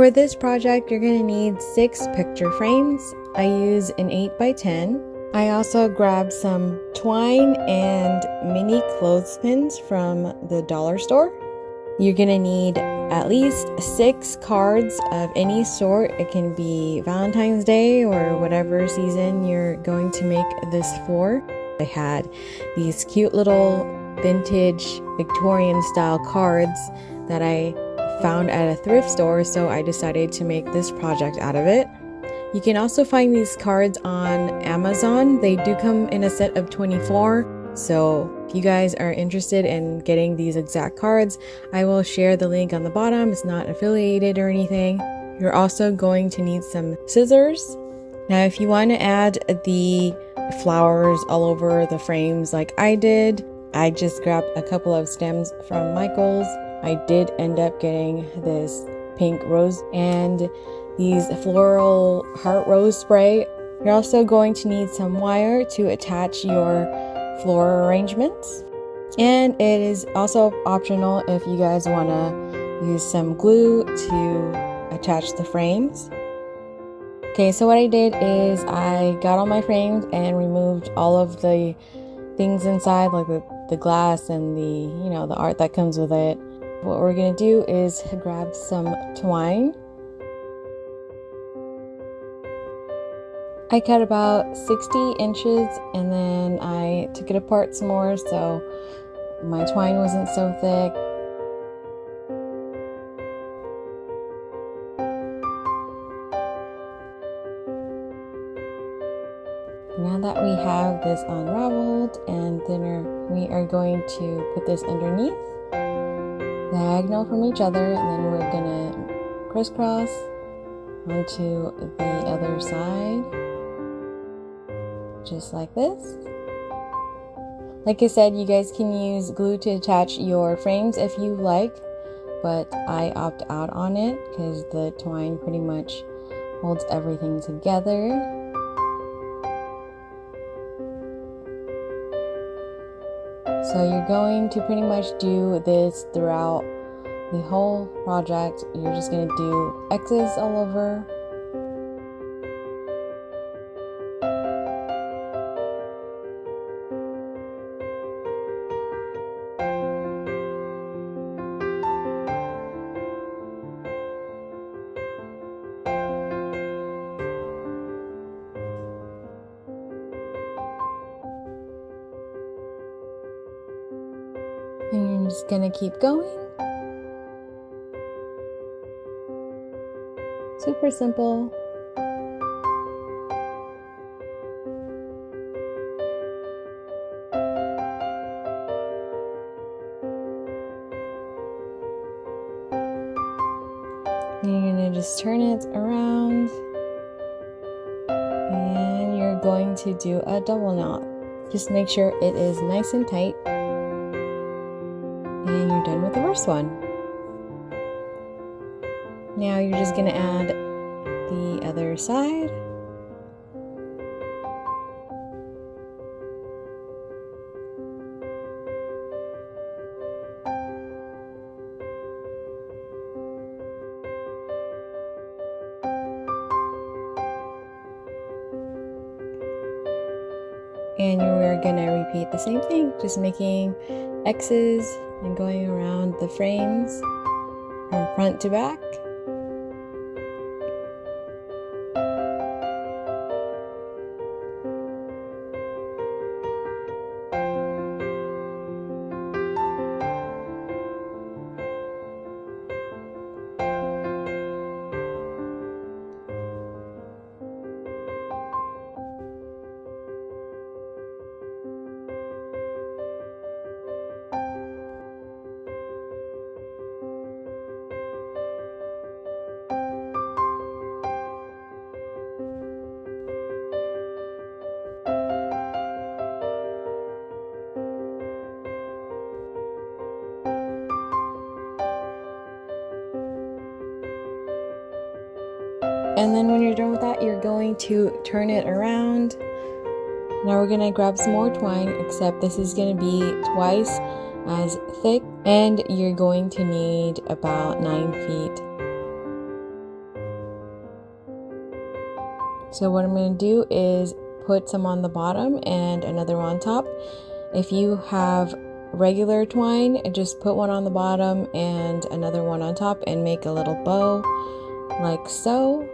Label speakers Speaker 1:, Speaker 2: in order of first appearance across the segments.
Speaker 1: For this project, you're going to need 6 picture frames. I use an 8x10. I also grabbed some twine and mini clothespins from the dollar store. You're going to need at least 6 cards of any sort. It can be Valentine's Day or whatever season you're going to make this for. I had these cute little vintage Victorian style cards that I found at a thrift store, so I decided to make this project out of it. You can also find these cards on Amazon. They do come in a set of 24, so if you guys are interested in getting these exact cards, I will share the link on the bottom. It's not affiliated or anything. You're also going to need some scissors. Now if you want to add the flowers all over the frames like I did, I just grabbed a couple of stems from Michael's. I did end up getting this pink rose and these floral heart rose spray. You're also going to need some wire to attach your floral arrangements. And it is also optional if you guys want to use some glue to attach the frames. Okay, so what I did is I got all my frames and removed all of the things inside, like the glass and the art that comes with it. What we're gonna do is grab some twine. I cut about 60 inches and then I took it apart some more so my twine wasn't so thick. Now that we have this unraveled and thinner, we are going to put this underneath, diagonal from each other, and then we're gonna crisscross onto the other side, just like this. Like I said, you guys can use glue to attach your frames if you like, but I opt out on it because the twine pretty much holds everything together. So you're going to pretty much do this throughout the whole project. You're just going to do X's all over. And you're just gonna keep going. Super simple. And you're gonna just turn it around. And you're going to do a double knot. Just make sure it is nice and tight. And you're done with the first one. Now you're just going to add the other side. And we're going to repeat the same thing, just making X's and going around the frames from front to back. And then when you're done with that, you're going to turn it around. Now we're gonna grab some more twine, except this is gonna be twice as thick, and you're going to need about 9 feet. So what I'm going to do is put some on the bottom and another one on top. If you have regular twine, just put one on the bottom and another one on top and make a little bow like so.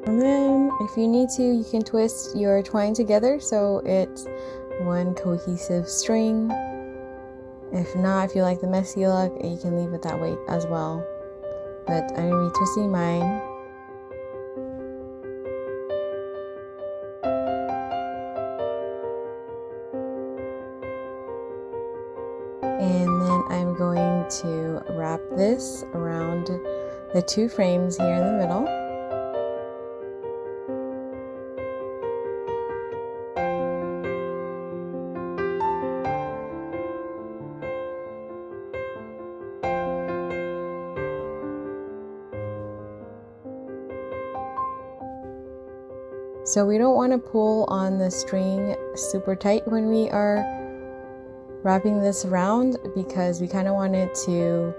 Speaker 1: And then if you need to, you can twist your twine together so it's one cohesive string. If not, if you like the messy look, you can leave it that way as well. But I'm going to be twisting mine. And then I'm going to wrap this around the two frames here in the middle. So we don't want to pull on the string super tight when we are wrapping this around, because we kind of want it to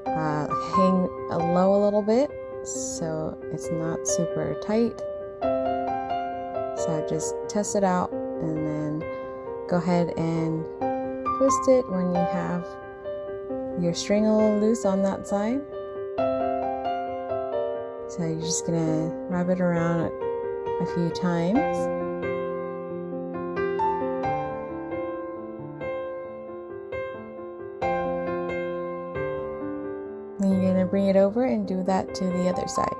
Speaker 1: hang low a little bit so it's not super tight. So just test it out and then go ahead and twist it when you have your string a little loose on that side. So you're just gonna wrap it around a few times. Then you're gonna bring it over and do that to the other side.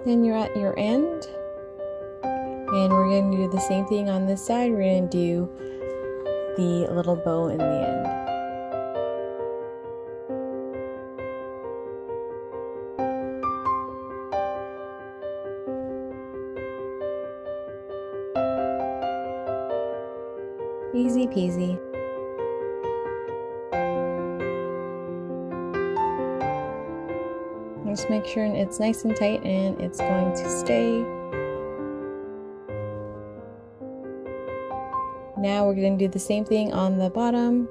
Speaker 1: Then you're at your end, and we're going to do the same thing on this side. We're going to do the little bow in the end. Easy peasy. Just make sure it's nice and tight and it's going to stay. Now we're going to do the same thing on the bottom.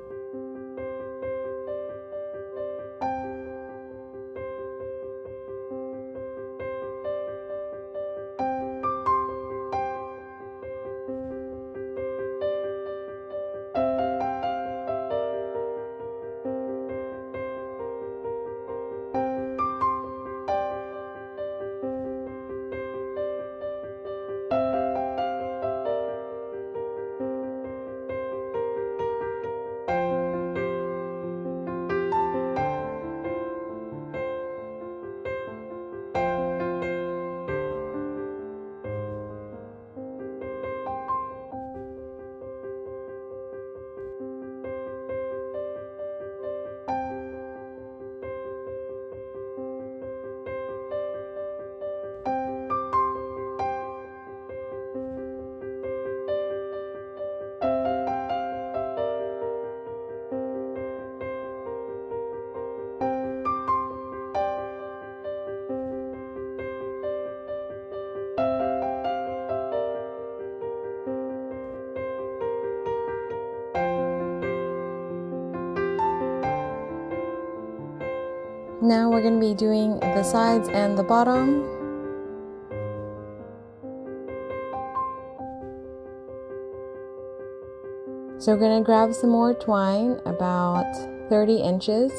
Speaker 1: Now we're going to be doing the sides and the bottom. So we're going to grab some more twine, about 30 inches.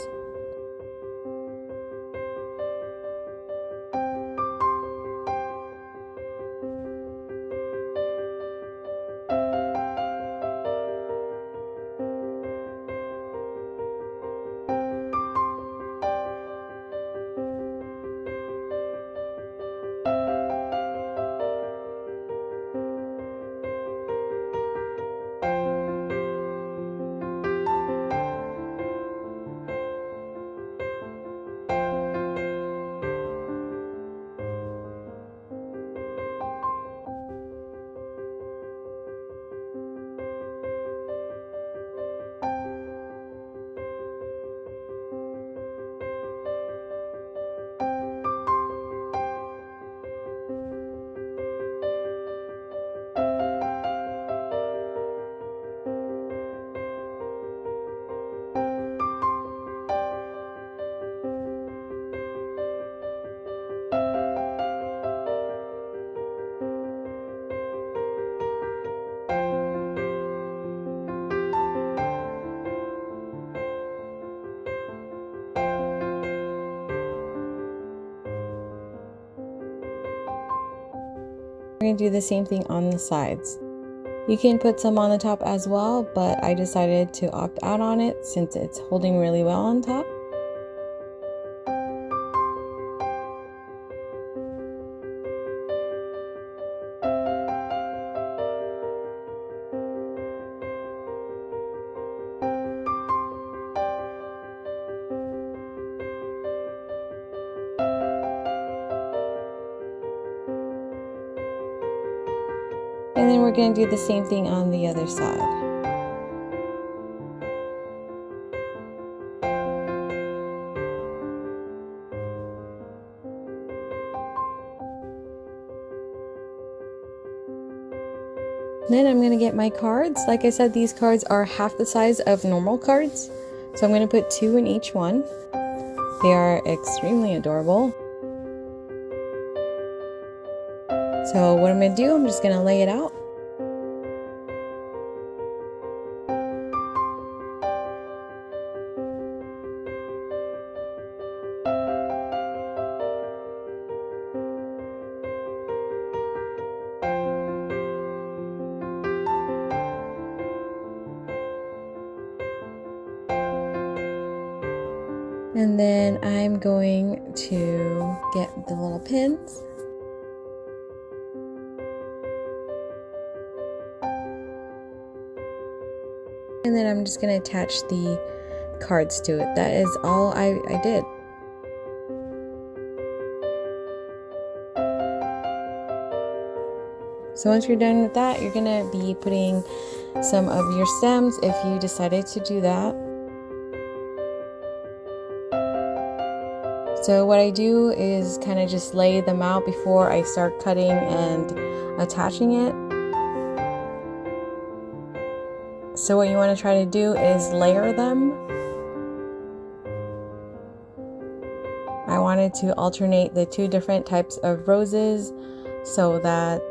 Speaker 1: We're going to do the same thing on the sides. You can put some on the top as well, but I decided to opt out on it since it's holding really well on top. And then we're going to do the same thing on the other side. Then I'm going to get my cards. Like I said, these cards are half the size of normal cards. So I'm going to put 2 in each one. They are extremely adorable. So what I'm going to do, I'm just going to lay it out. And then I'm going to get the little pins. And then I'm just going to attach the cards to it. That is all I did. So once you're done with that, you're going to be putting some of your stems if you decided to do that. So what I do is kind of just lay them out before I start cutting and attaching it. So what you want to try to do is layer them. I wanted to alternate the 2 different types of roses so that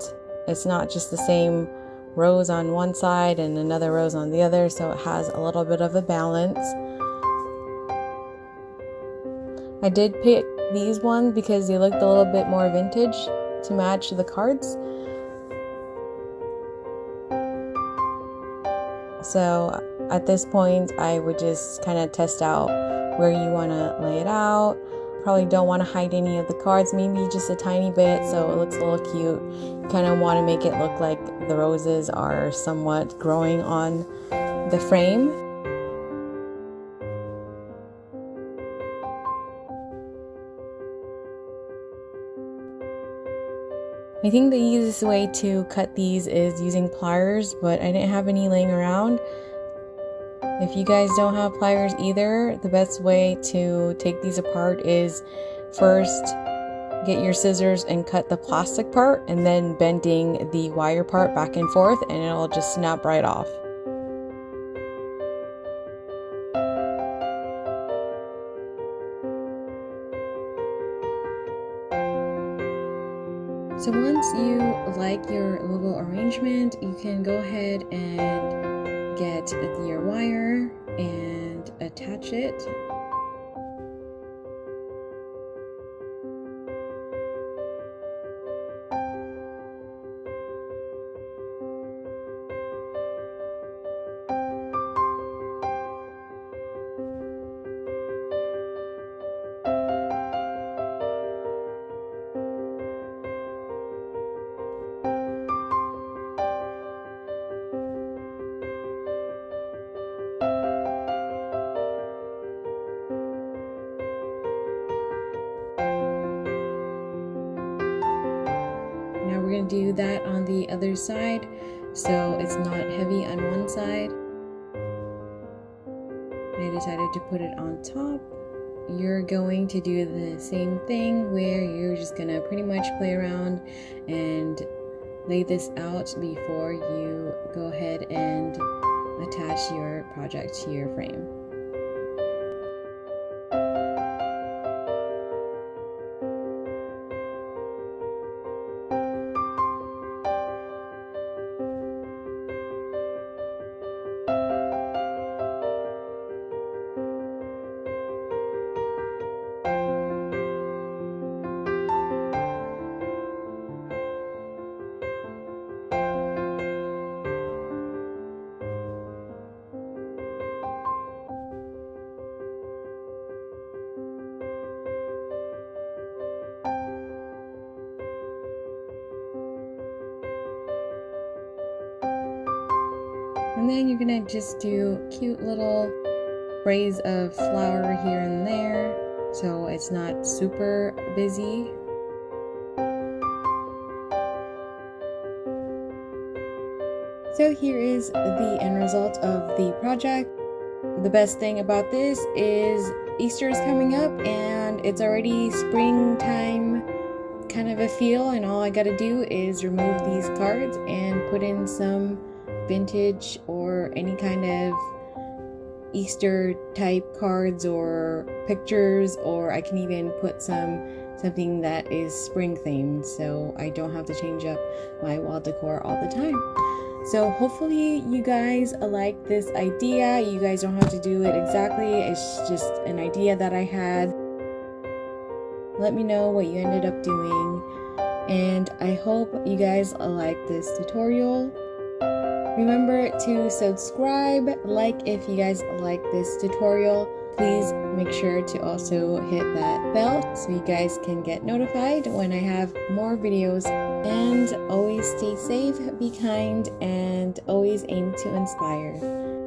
Speaker 1: it's not just the same rose on one side and another rose on the other, so it has a little bit of a balance. I did pick these ones because they looked a little bit more vintage to match the cards. So at this point, I would just kind of test out where you want to lay it out. Probably don't want to hide any of the cards, maybe just a tiny bit so it looks a little cute. You kind of want to make it look like the roses are somewhat growing on the frame. I think the easiest way to cut these is using pliers, but I didn't have any laying around. If you guys don't have pliers either, the best way to take these apart is first get your scissors and cut the plastic part and then bending the wire part back and forth and it'll just snap right off. So once you like your logo arrangement, you can go ahead and get your wire and attach it. Now we're going to do that on the other side, so it's not heavy on one side. I decided to put it on top. You're going to do the same thing where you're just going to pretty much play around and lay this out before you go ahead and attach your project to your frame. And then you're gonna just do cute little sprays of flower here and there, so it's not super busy. So here is the end result of the project. The best thing about this is Easter is coming up and it's already springtime kind of a feel, and all I gotta do is remove these cards and put in some vintage or any kind of Easter type cards or pictures, or I can even put something that is spring themed, so I don't have to change up my wall decor all the time. So hopefully you guys like this idea. You guys don't have to do it exactly, it's just an idea that I had. Let me know what you ended up doing, and I hope you guys like this tutorial. Remember to subscribe, like if you guys like this tutorial. Please make sure to also hit that bell so you guys can get notified when I have more videos. And always stay safe, be kind, and always aim to inspire.